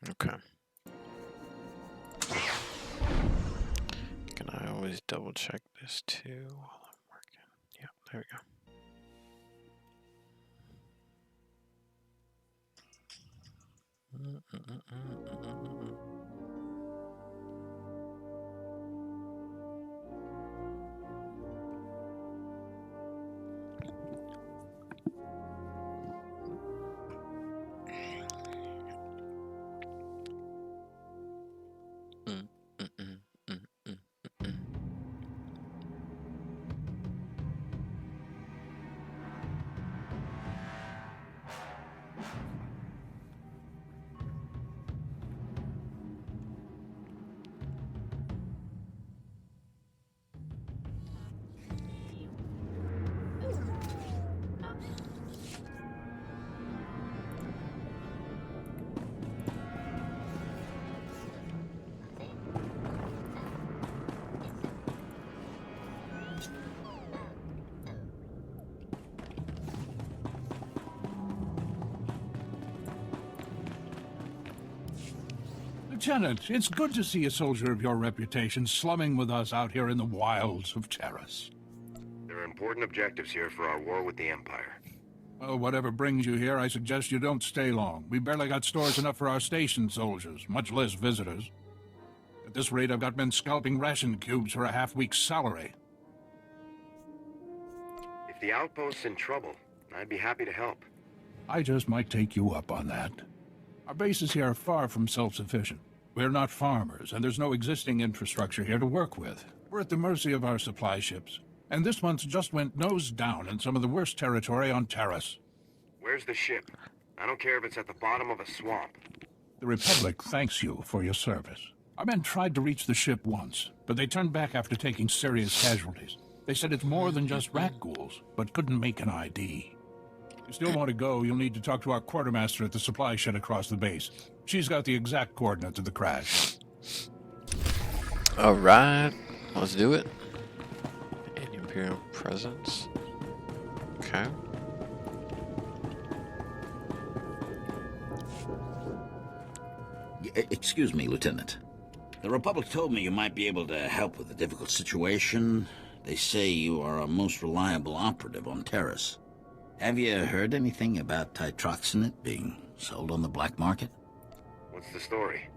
Okay. Can I always double check this too while I'm working? Yeah, there we go. Lieutenant, it's good to see a soldier of your reputation slumming with us out here in the wilds of Taris. There are important objectives here for our war with the Empire. Well, whatever brings you here, I suggest you don't stay long. We barely got stores enough for our station soldiers, much less visitors. At this rate, I've got men scalping ration cubes for a half-week's salary. If the outpost's in trouble, I'd be happy to help. I just might take you up on that. Our bases here are far from self-sufficient. We're not farmers, and there's no existing infrastructure here to work with. We're at the mercy of our supply ships. And this month just went nose down in some of the worst territory on Taris. Where's the ship? I don't care if it's at the bottom of a swamp. The Republic thanks you for your service. Our men tried to reach the ship once, but they turned back after taking serious casualties. They said it's more than just rat ghouls, but couldn't make an ID. If you still want to go, you'll need to talk to our quartermaster at the supply shed across the base. She's got the exact coordinates of the crash. All right, let's do it. An Imperial presence. Okay. Excuse me, Lieutenant. The Republic told me you might be able to help with a difficult situation. They say you are a most reliable operative on Taris. Have you heard anything about titroxinate being sold on the black market? What's the story?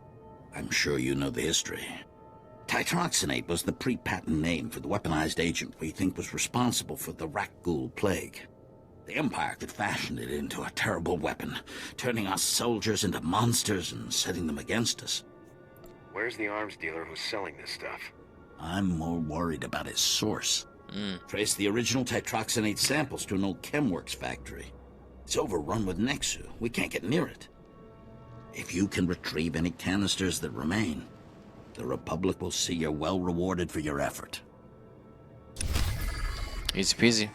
I'm sure you know the history. Titroxinate was the pre-patent name for the weaponized agent we think was responsible for the rat ghoul plague. The Empire could fashion it into a terrible weapon, turning us soldiers into monsters and setting them against us. Where's the arms dealer who's selling this stuff? I'm more worried about its source. Trace the original titroxinate samples to an old Chemworks factory. It's overrun with Nexu. We can't get near it. If you can retrieve any canisters that remain, the Republic will see you're well rewarded for your effort. Easy peasy.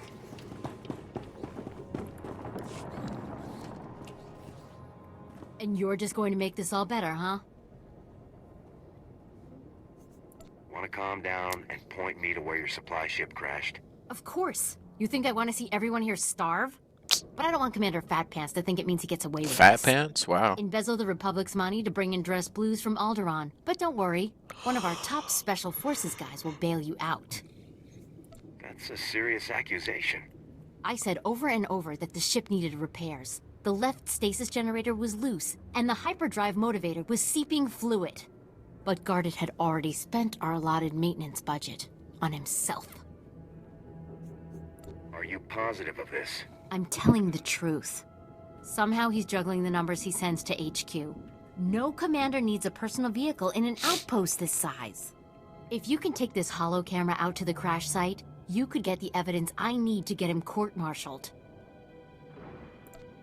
And you're just going to make this all better, huh? Want to calm down and point me to where your supply ship crashed? Of course. You think I want to see everyone here starve? But I don't want Commander Fat Pants to think it means he gets away with Fat this. Pants? Wow. Embezzle the Republic's money to bring in dressed blues from Alderaan. But don't worry, one of our top Special Forces guys will bail you out. That's a serious accusation. I said over and over that the ship needed repairs. The left stasis generator was loose, and the hyperdrive motivator was seeping fluid. But Gardet had already spent our allotted maintenance budget on himself. Are you positive of this? I'm telling the truth. Somehow he's juggling the numbers he sends to HQ. No commander needs a personal vehicle in an outpost this size. If you can take this holo camera out to the crash site, you could get the evidence I need to get him court-martialed.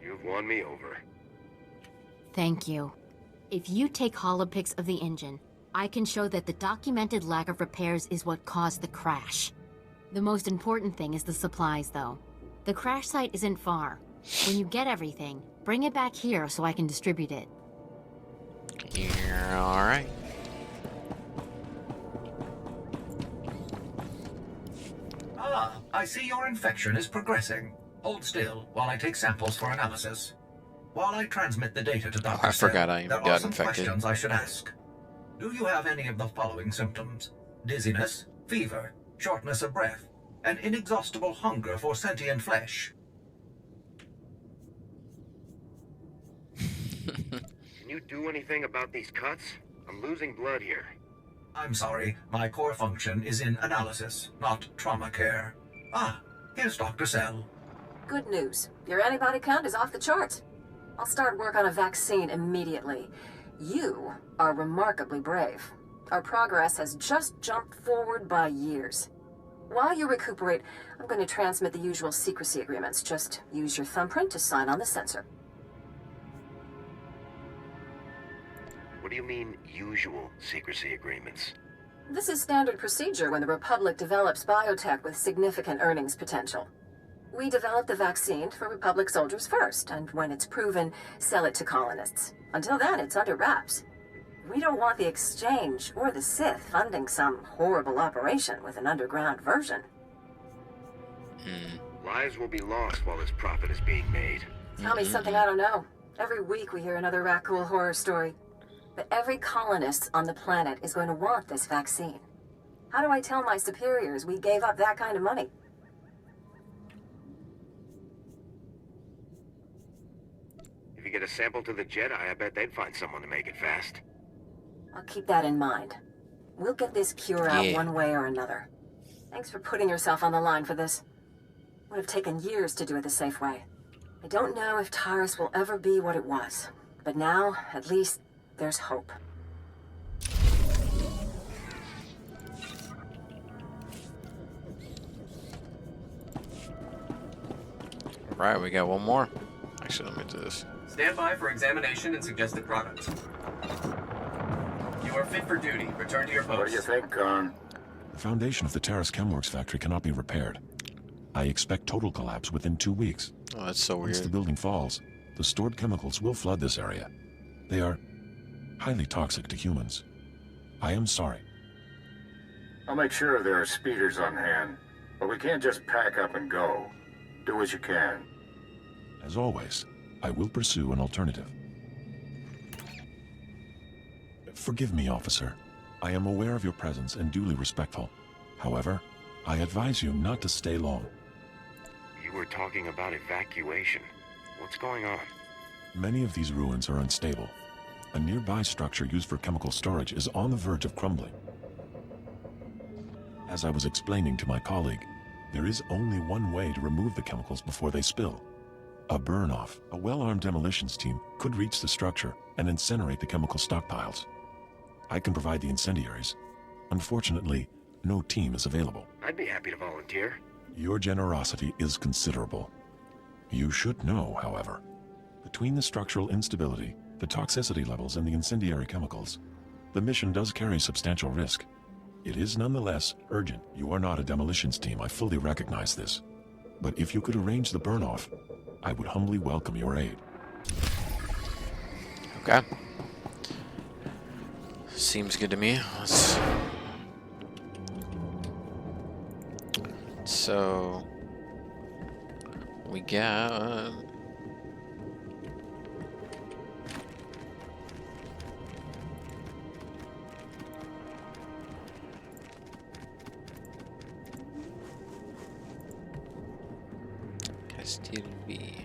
You've won me over. Thank you. If you take holopics of the engine, I can show that the documented lack of repairs is what caused the crash. The most important thing is the supplies, though. The crash site isn't far. When you get everything, bring it back here so I can distribute it. Yeah, all right. I see your infection is progressing. Hold still while I take samples for analysis. While I transmit the data to Dr. I forgot I there are got some infected. questions I should ask. Do you have any of the following symptoms? Dizziness, fever, shortness of breath, and inexhaustible hunger for sentient flesh? Can you do anything about these cuts? I'm losing blood here. I'm sorry, my core function is in analysis, not trauma care. Ah, here's Dr. Sell. Good news. Your antibody count is off the charts. I'll start work on a vaccine immediately. You are remarkably brave. Our progress has just jumped forward by years. While you recuperate, I'm going to transmit the usual secrecy agreements. Just use your thumbprint to sign on the sensor. What do you mean, usual secrecy agreements? This is standard procedure when the Republic develops biotech with significant earnings potential. We develop the vaccine for Republic soldiers first, and when it's proven, sell it to colonists. Until then, it's under wraps. We don't want the Exchange or the Sith funding some horrible operation with an underground version. Lives will be lost while this profit is being made. Tell me something I don't know. Every week we hear another Rakghoul horror story. But every colonist on the planet is going to want this vaccine. How do I tell my superiors we gave up that kind of money? If you get a sample to the Jedi, I bet they'd find someone to make it fast. I'll keep that in mind. We'll get this cure out one way or another. Thanks for putting yourself on the line for this. Would have taken years to do it the safe way. I don't know if Taris will ever be what it was. But now, at least, there's hope. Right, we got one more. Actually, let me do this. Stand by for examination and suggested products. You are fit for duty. Return to your post. What do you think, Khan? The foundation of the Taris Chemworks factory cannot be repaired. I expect total collapse within 2 weeks. Oh, that's so weird. Once the building falls, the stored chemicals will flood this area. They are highly toxic to humans. I am sorry. I'll make sure there are speeders on hand, but we can't just pack up and go. Do what you can. As always, I will pursue an alternative. Forgive me, officer. I am aware of your presence and duly respectful. However, I advise you not to stay long. You were talking about evacuation. What's going on? Many of these ruins are unstable. A nearby structure used for chemical storage is on the verge of crumbling. As I was explaining to my colleague, there is only one way to remove the chemicals before they spill. A burn-off. A well-armed demolitions team could reach the structure and incinerate the chemical stockpiles. I can provide the incendiaries. Unfortunately, no team is available. I'd be happy to volunteer. Your generosity is considerable. You should know, however, between the structural instability, the toxicity levels, and the incendiary chemicals, the mission does carry substantial risk. It is nonetheless urgent. You are not a demolitions team, I fully recognize this. But if you could arrange the burn-off, I would humbly welcome your aid. Okay. Seems good to me. So we got still be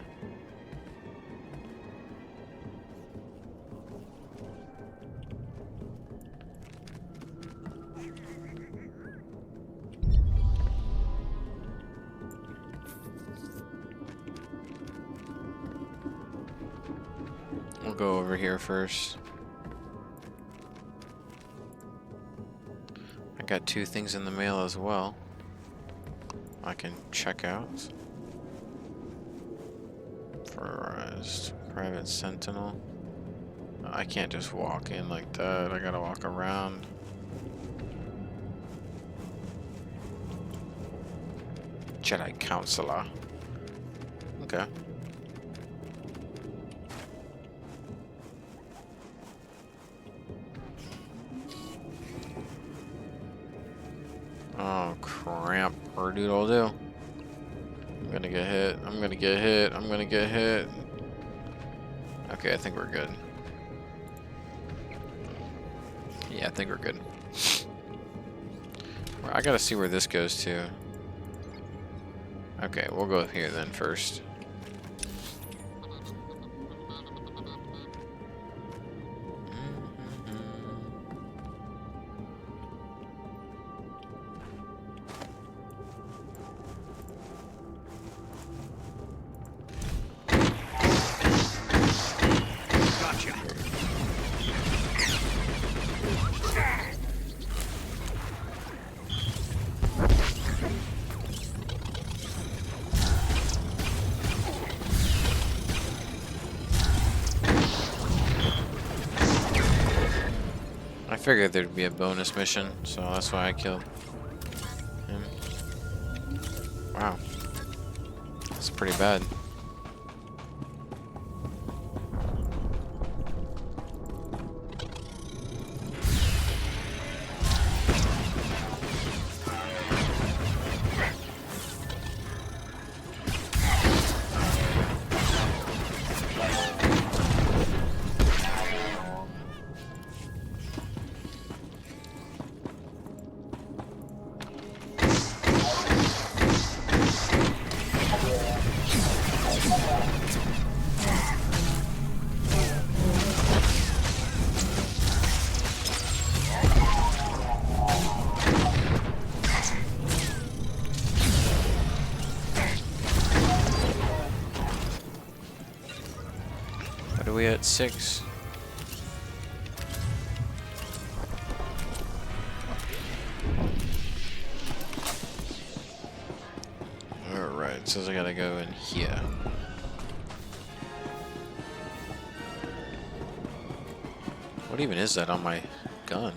we'll go over here first. I got 2 things in the mail as well. I can check out. Fertilized private sentinel. I can't just walk in like that. I gotta walk around. Jedi counselor. Okay. Oh crap, or doodle do. I'm gonna get hit, I'm gonna get hit, I'm gonna get hit. Okay, I think we're good. Yeah, I think we're good. Well, I gotta see where this goes to. Okay, we'll go here then first. I figured there'd be a bonus mission, so that's why I killed him. Wow. That's pretty bad. What are we at? 6? Alright, it says I gotta go in here. What even is that on my gun?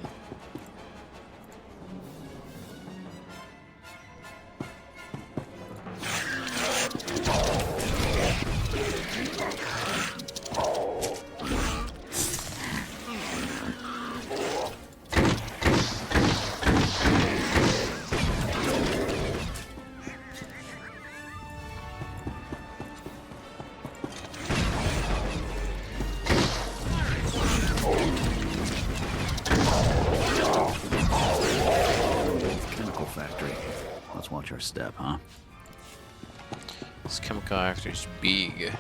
Watch our step, huh? This chemical reactor is big.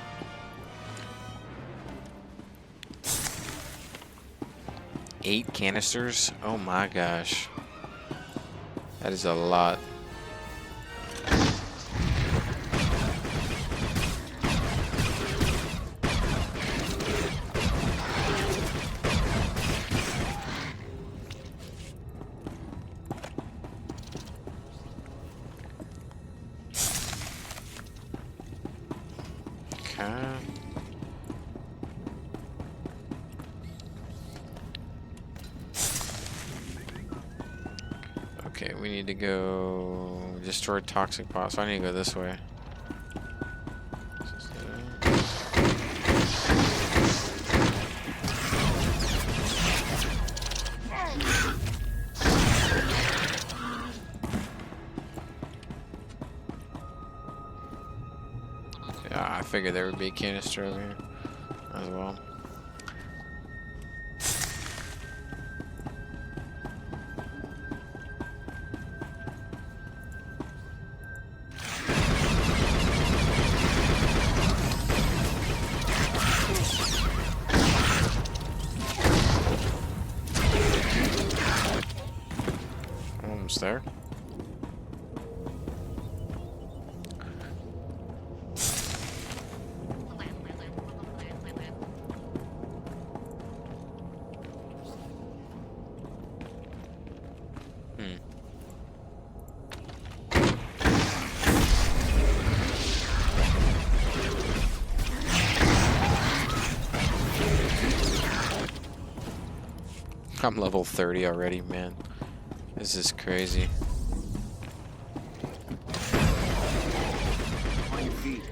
Eight canisters? Oh my gosh. That is a lot. Okay, we need to go destroy toxic bots. So I need to go this way. Yeah, I figured there would be a canister over here as well. Almost there. I'm level 30 already, man. This is crazy. On your feet.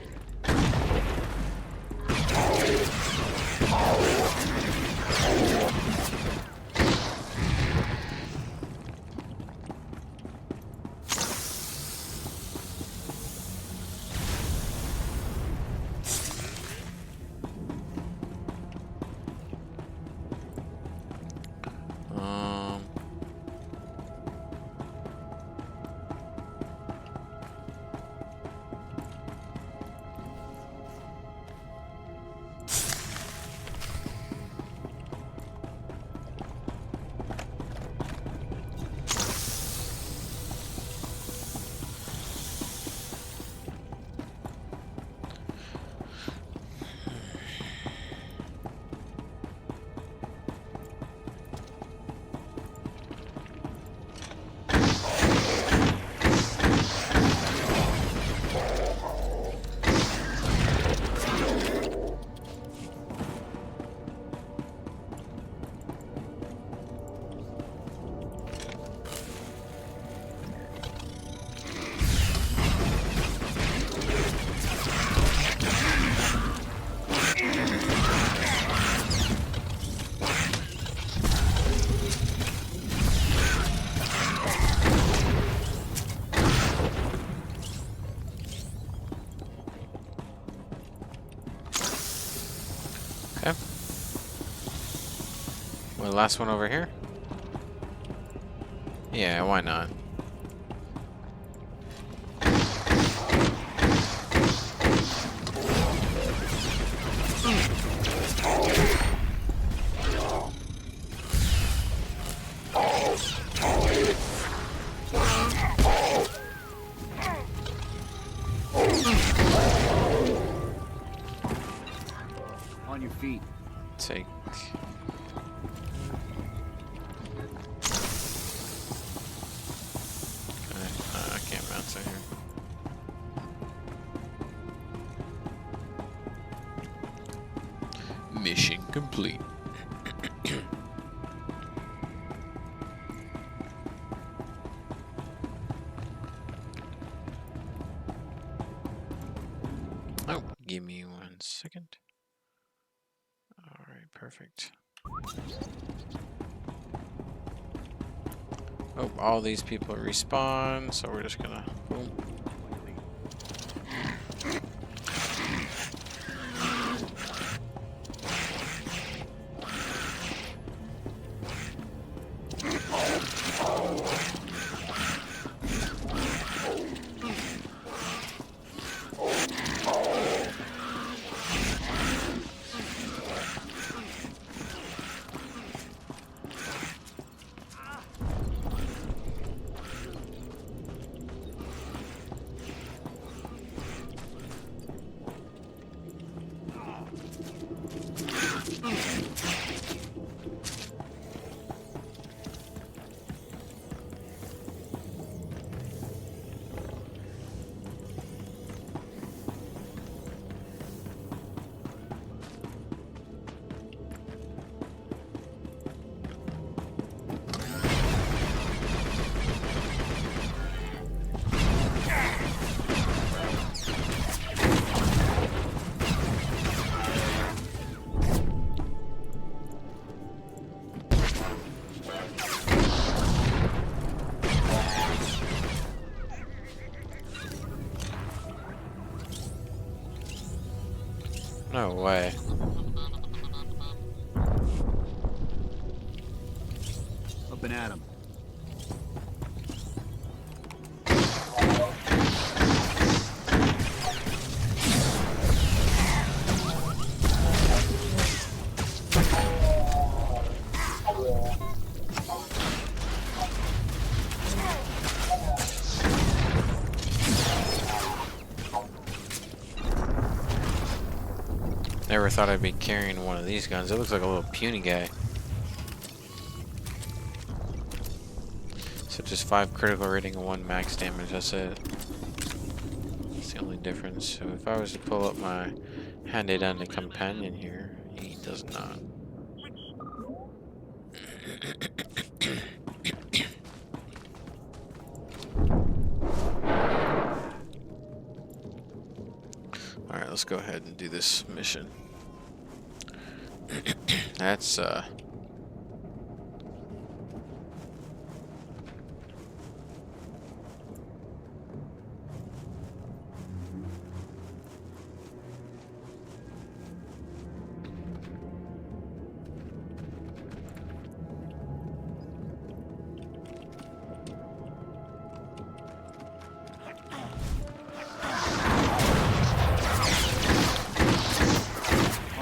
Okay. Well, the last one over here? Yeah, why not? On your feet. Take. I can't bounce in here. Mission complete. Oh, give me 1 second. Alright, perfect. Oh, all these people respawn, so we're just gonna boom. No way. Up and at 'em. Never thought I'd be carrying one of these guns. It looks like a little puny guy. So just 5 critical rating and 1 max damage, that's it. That's the only difference. So if I was to pull up my handed-on companion here, he does not. Alright, let's go ahead and do this mission. That's On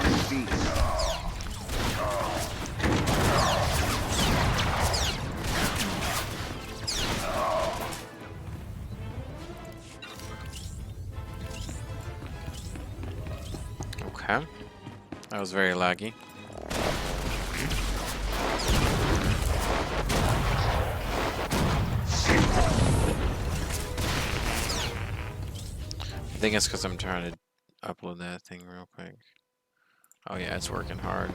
your feet. okay. That was very laggy. I think it's because I'm trying to upload that thing real quick. Oh yeah, it's working hard.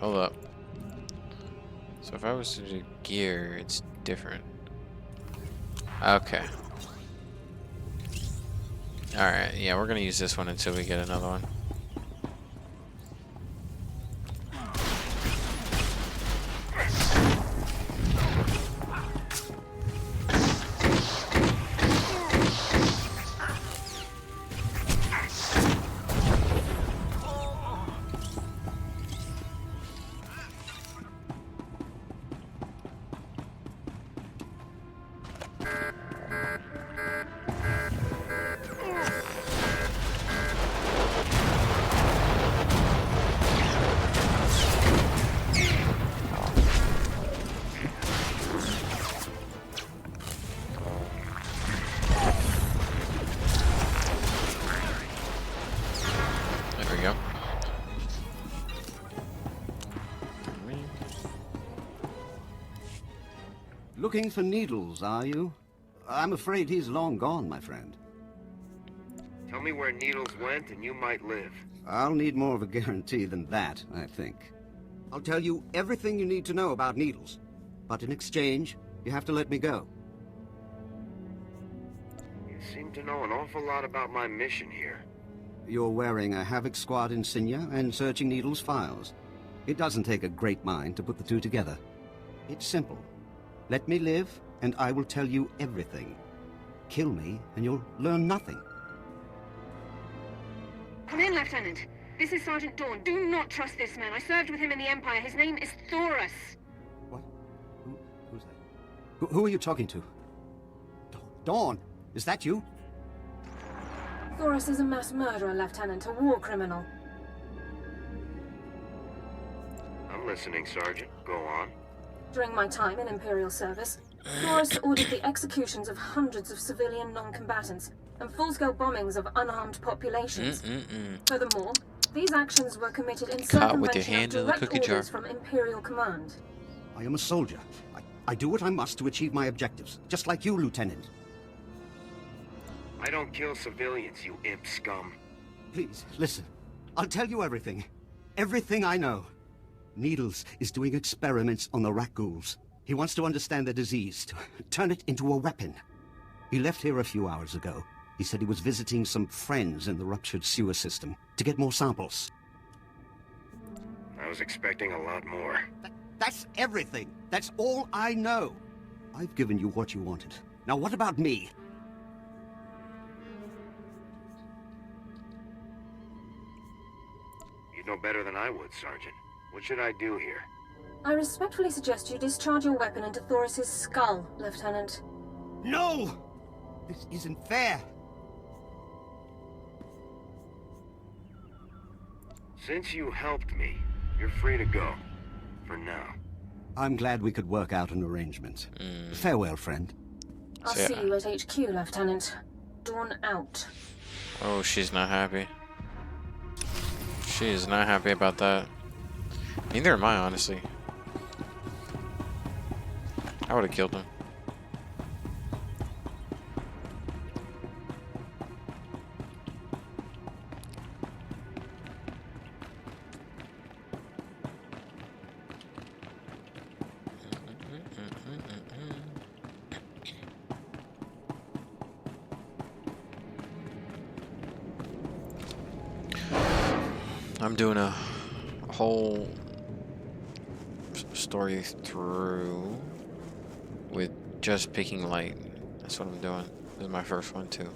Hold up. So if I was to do gear, it's different. Okay. Alright, yeah, we're gonna use this one until we get another one. Looking for Needles, are you? I'm afraid he's long gone, my friend. Tell me where Needles went and you might live. I'll need more of a guarantee than that, I think. I'll tell you everything you need to know about Needles. But in exchange, you have to let me go. You seem to know an awful lot about my mission here. You're wearing a Havoc Squad insignia and searching Needles' files. It doesn't take a great mind to put the two together. It's simple. Let me live, and I will tell you everything. Kill me, and you'll learn nothing. Come in, Lieutenant. This is Sergeant Dawn. Do not trust this man. I served with him in the Empire. His name is Taris. What? Who's that? Who are you talking to? Dawn, is that you? Taris is a mass murderer, Lieutenant, a war criminal. I'm listening, Sergeant. Go on. During my time in Imperial service, Taris ordered the executions of hundreds of civilian non-combatants and full-scale bombings of unarmed populations. Furthermore, these actions were committed in circumvention of direct orders from Imperial Command. I am a soldier. I do what I must to achieve my objectives, just like you, Lieutenant. I don't kill civilians, you imp scum. Please, listen. I'll tell you everything. Everything I know. Needles is doing experiments on the rat ghouls. He wants to understand the disease, to turn it into a weapon. He left here a few hours ago. He said he was visiting some friends in the ruptured sewer system to get more samples. I was expecting a lot more. That's everything. That's all I know. I've given you what you wanted. Now what about me? You'd know better than I would, Sergeant. What should I do here? I respectfully suggest you discharge your weapon into Thoris's skull, Lieutenant. No! This isn't fair. Since you helped me, you're free to go. For now. I'm glad we could work out an arrangement. Farewell, friend. I'll see you at HQ, Lieutenant. Dawn out. Oh, she's not happy. She is not happy about that. Neither am I, honestly. I would have killed him. I'm doing a whole story through with just picking light. That's what I'm doing. This is my first one too.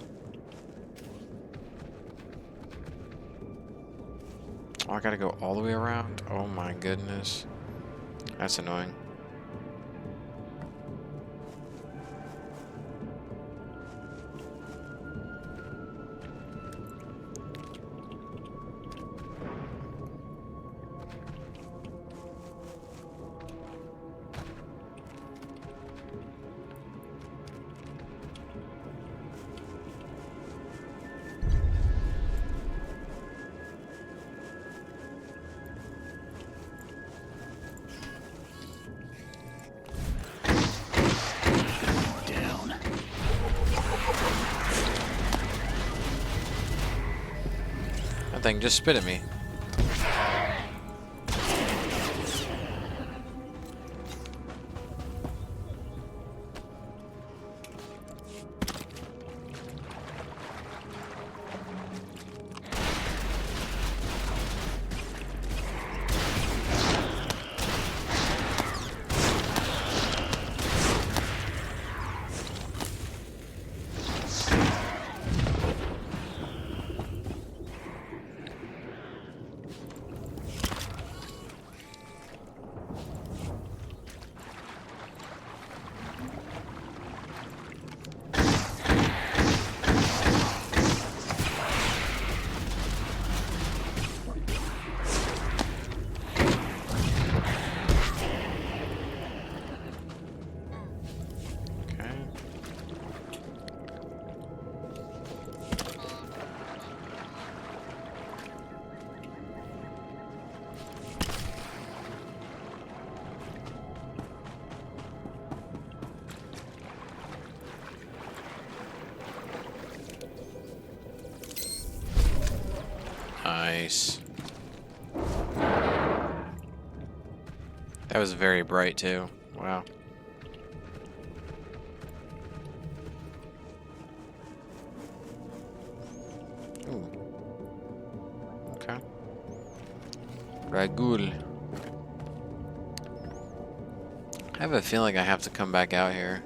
Oh, I gotta go all the way around? Oh my goodness. That's annoying. That thing just spit at me. Nice. That was very bright too. Wow. Ooh. Okay. Ragul. I have a feeling I have to come back out here.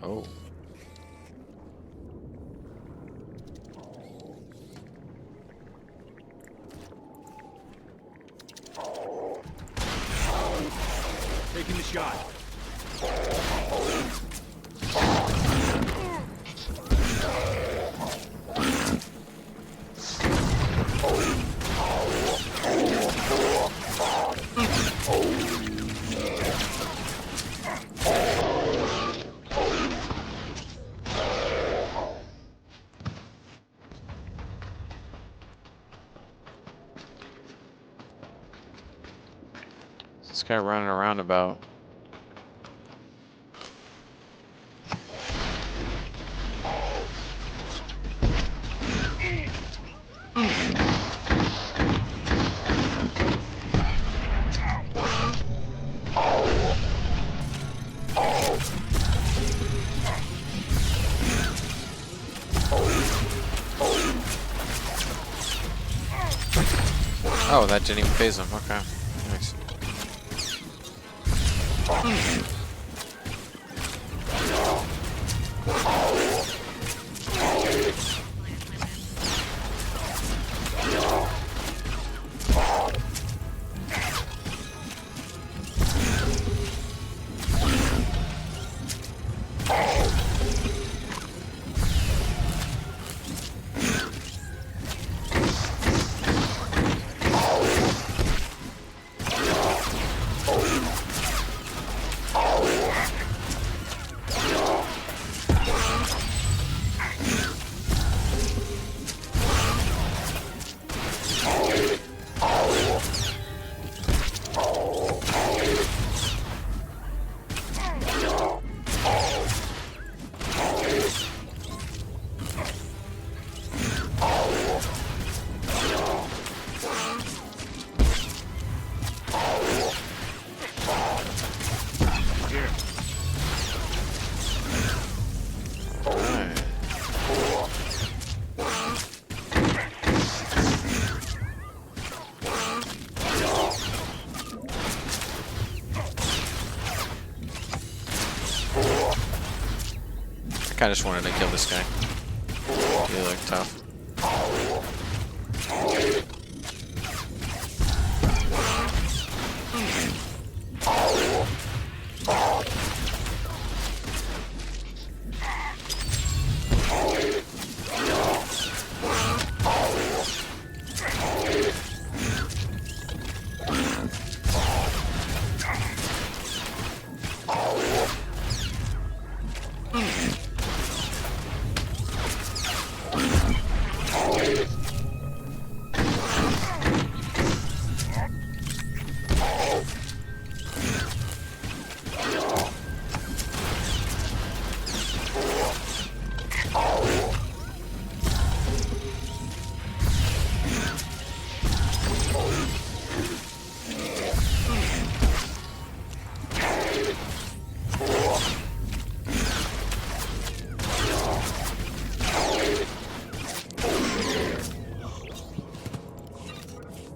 Oh. Taking the shot. This guy running around about. Oh, that didn't even phase him. Okay, nice. I just wanted to kill this guy. He looked tough.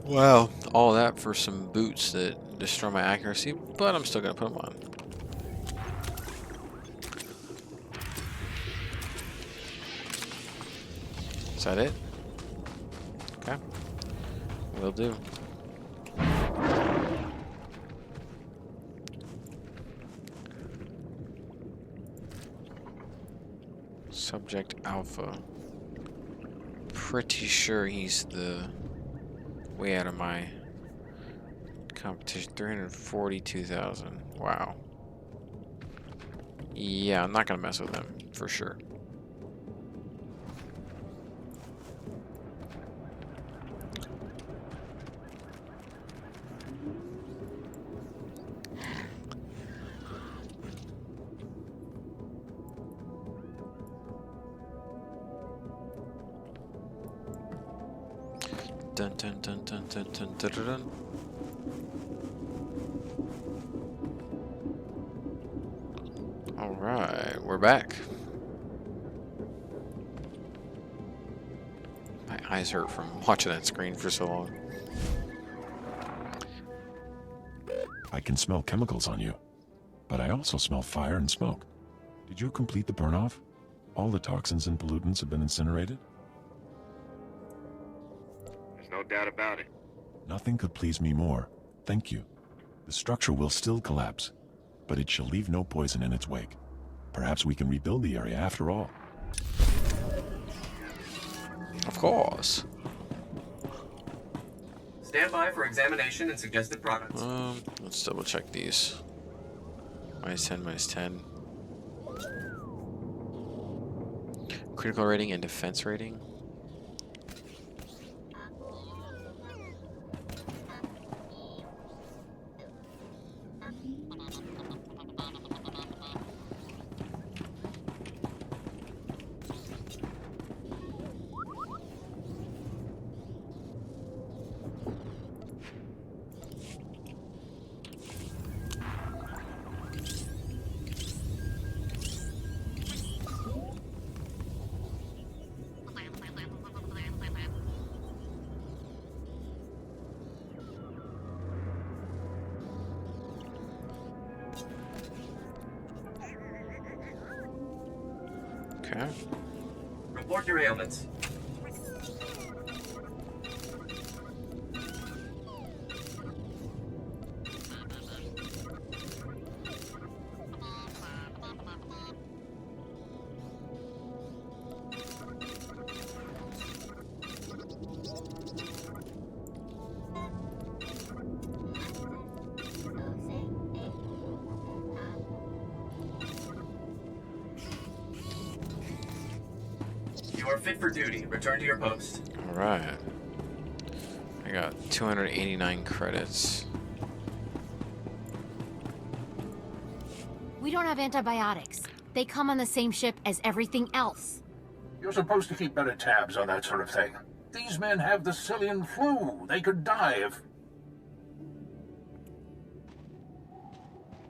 Wow, all that for some boots that destroy my accuracy, but I'm still gonna put them on. Is that it? Okay, will do. Subject Alpha. Pretty sure he's the way out of my competition. 342,000. Wow. Yeah, I'm not gonna mess with him for sure. Dun, dun, dun, dun, dun, dun, dun, dun, dun. Alright, we're back. My eyes hurt from watching that screen for so long. I can smell chemicals on you, but I also smell fire and smoke. Did you complete the burn-off? All the toxins and pollutants have been incinerated? There's no doubt about it. Nothing could please me more. Thank you. The structure will still collapse, but it shall leave no poison in its wake. Perhaps we can rebuild the area after all. Of course. Stand by for examination and suggested products. Let's double check these. -10, -10. Critical rating and defense rating. Okay. Report your ailments. You are fit for duty. Return to your post. Alright. I got 289 credits. We don't have antibiotics. They come on the same ship as everything else. You're supposed to keep better tabs on that sort of thing. These men have the Cillian flu. They could die if...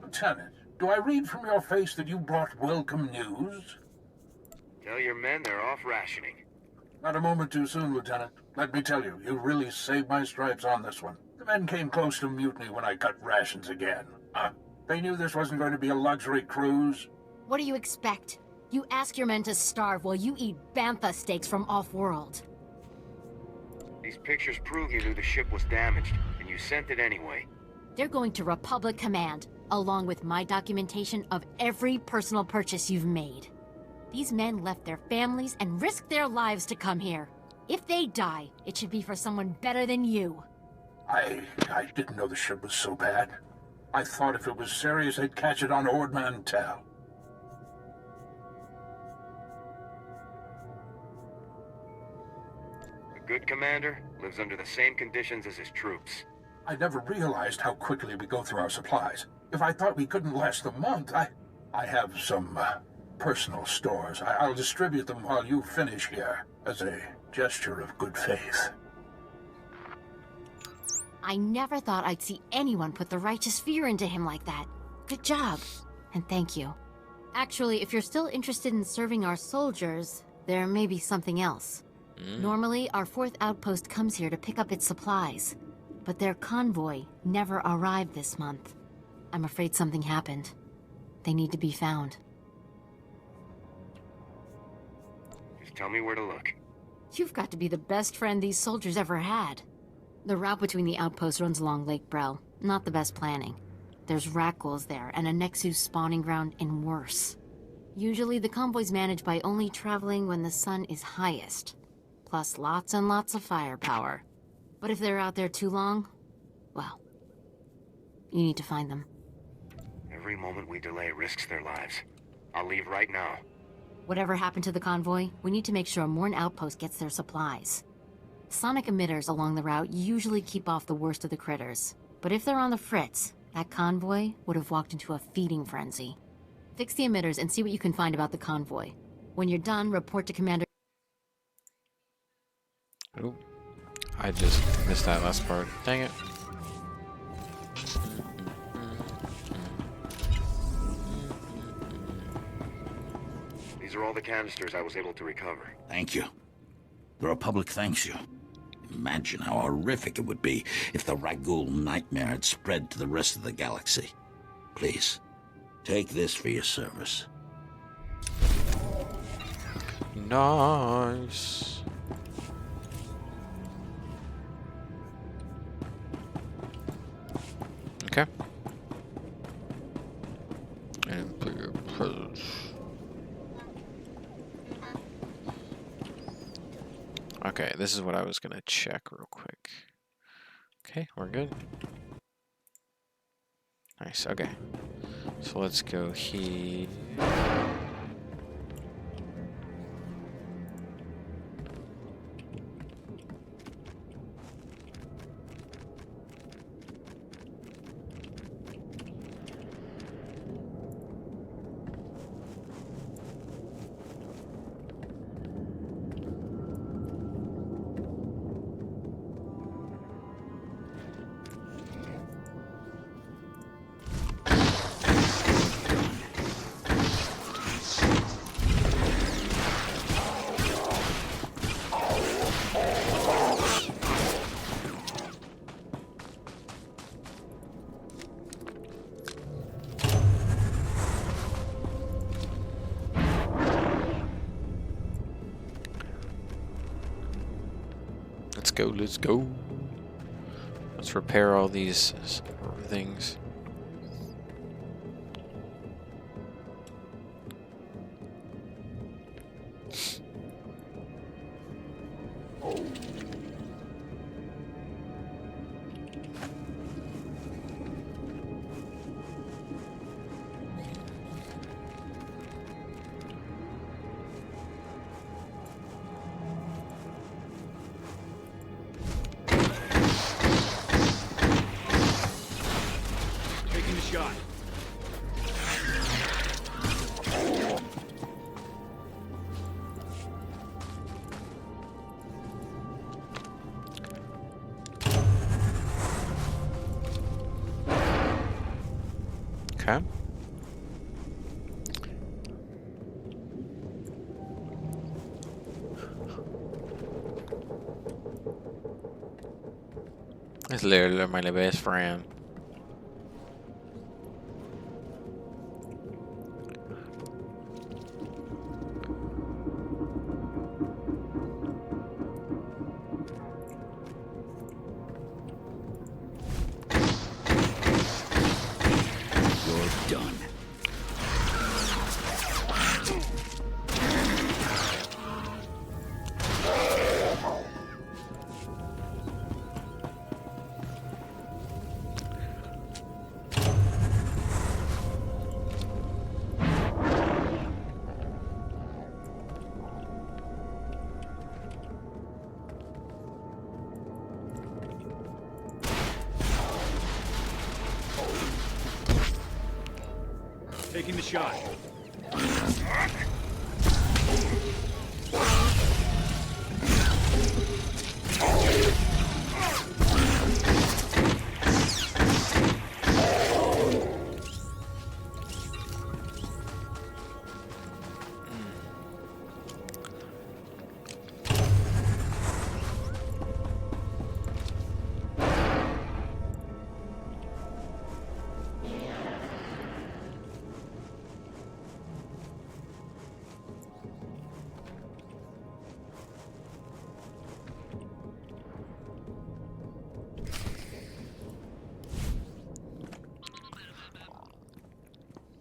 Lieutenant, do I read from your face that you brought welcome news? Tell your men they're off rationing. Not a moment too soon, Lieutenant. Let me tell you, you really saved my stripes on this one. The men came close to mutiny when I cut rations again. Huh? They knew this wasn't going to be a luxury cruise. What do you expect? You ask your men to starve while you eat bantha steaks from off-world. These pictures prove you knew the ship was damaged, and you sent it anyway. They're going to Republic Command, along with my documentation of every personal purchase you've made. These men left their families and risked their lives to come here. If they die, it should be for someone better than you. I didn't know the ship was so bad. I thought if it was serious, they'd catch it on Ord Mantell. A good commander lives under the same conditions as his troops. I never realized how quickly we go through our supplies. If I thought we couldn't last a month, I have some personal stores. I'll distribute them while you finish here, as a gesture of good faith. I never thought I'd see anyone put the righteous fear into him like that. Good job. And thank you. Actually, if you're still interested in serving our soldiers, there may be something else. Normally, our 4th outpost comes here to pick up its supplies. But their convoy never arrived this month. I'm afraid something happened. They need to be found. Just tell me where to look. You've got to be the best friend these soldiers ever had. The route between the outposts runs along Lake Brel. Not the best planning. There's rat ghouls there, and a Nexus spawning ground, and worse. Usually the convoy's managed by only traveling when the sun is highest. Plus lots and lots of firepower. But if they're out there too long, well, you need to find them. Every moment we delay risks their lives. I'll leave right now. Whatever happened to the convoy, we need to make sure Morn Outpost gets their supplies. Sonic emitters along the route usually keep off the worst of the critters. But if they're on the fritz, that convoy would have walked into a feeding frenzy. Fix the emitters and see what you can find about the convoy. When you're done, report to Commander... Oh, I just missed that last part. Dang it. These are all the canisters I was able to recover. Thank you. The Republic thanks you. Imagine how horrific it would be if the Ragul nightmare had spread to the rest of the galaxy. Please, take this for your service. Nice. Okay. And put your presence. Okay, this is what I was gonna check real quick. Okay, we're good. Nice, okay. So let's go here. Let's go. Let's repair all these things. Shot. Okay. It's literally my best friend. Taking the shot.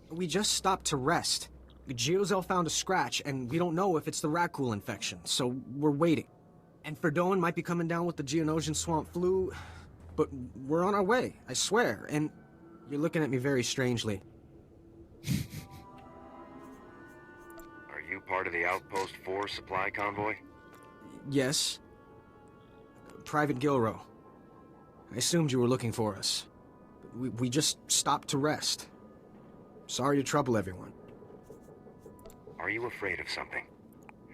We just stopped to rest. Geozel found a scratch, and we don't know if it's the Rakul infection, so we're waiting. And Ferdoan might be coming down with the Geonosian swamp flu, but we're on our way, I swear, and you're looking at me very strangely. Are you part of the Outpost 4 supply convoy? Yes. Private Gilrow. I assumed you were looking for us. We just stopped to rest. Sorry to trouble everyone. Are you afraid of something?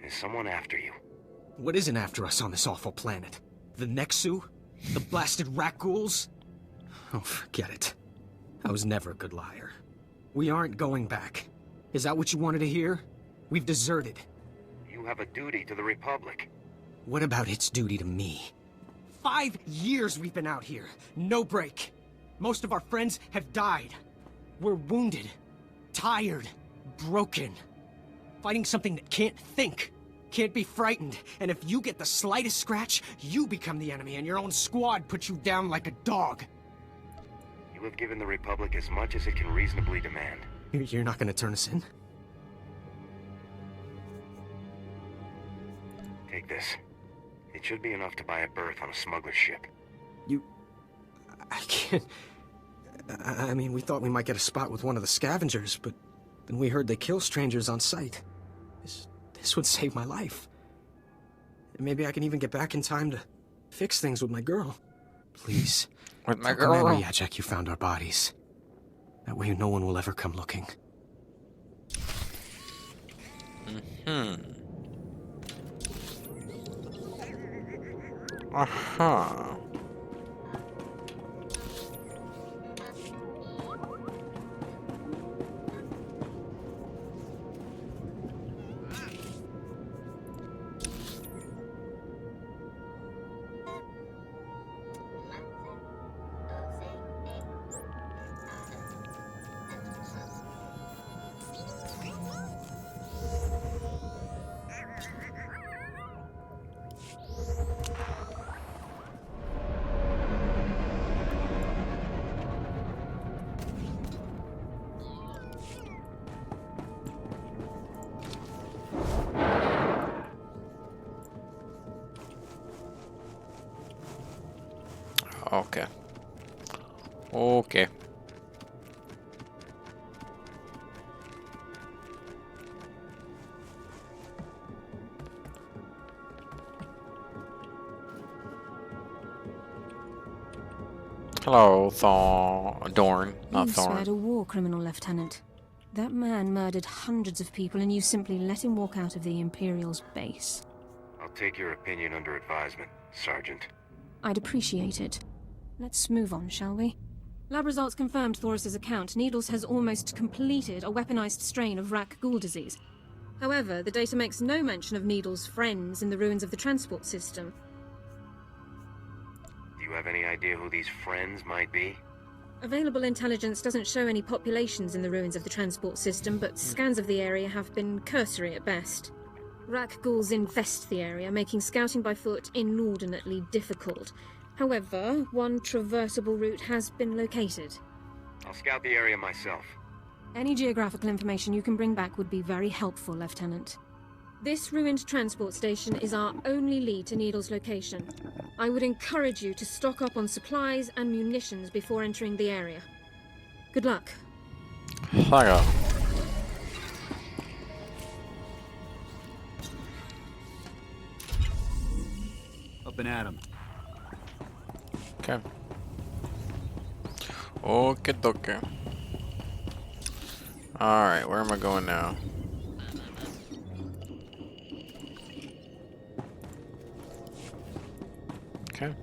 Is someone after you? What isn't after us on this awful planet? The Nexu? The blasted rat ghouls? Oh, forget it. I was never a good liar. We aren't going back. Is that what you wanted to hear? We've deserted. You have a duty to the Republic. What about its duty to me? 5 years we've been out here. No break. Most of our friends have died. We're wounded. Tired. Broken. Fighting something that can't think. Can't be frightened. And if you get the slightest scratch, you become the enemy and your own squad puts you down like a dog. You have given the Republic as much as it can reasonably demand. You're not gonna turn us in? Take this. It should be enough to buy a berth on a smuggler's ship. I can't... I mean, we thought we might get a spot with one of the scavengers, but then we heard they kill strangers on sight. This would save my life. And maybe I can even get back in time to fix things with my girl. Please. With my tell girl? Commander Yachek you found our bodies. That way no one will ever come looking. Aha. Okay. Okay. Hello, Dorn, not You Thorn. spared a war criminal, Lieutenant. That man murdered hundreds of people and you simply let him walk out of the Imperial's base. I'll take your opinion under advisement, Sergeant. I'd appreciate it. Let's move on, shall we? Lab results confirmed Thoris's account. Needles has almost completed a weaponized strain of rat ghoul disease. However, the data makes no mention of Needles' friends in the ruins of the transport system. Do you have any idea who these friends might be? Available intelligence doesn't show any populations in the ruins of the transport system, but scans of the area have been cursory at best. Rak ghouls infest the area, making scouting by foot inordinately difficult. However, one traversable route has been located. I'll scout the area myself. Any geographical information you can bring back would be very helpful, Lieutenant. This ruined transport station is our only lead to Needle's location. I would encourage you to stock up on supplies and munitions before entering the area. Good luck. Hello. Up and at 'em. Okay. Okay, okay. Alright, where am I going now? Okay.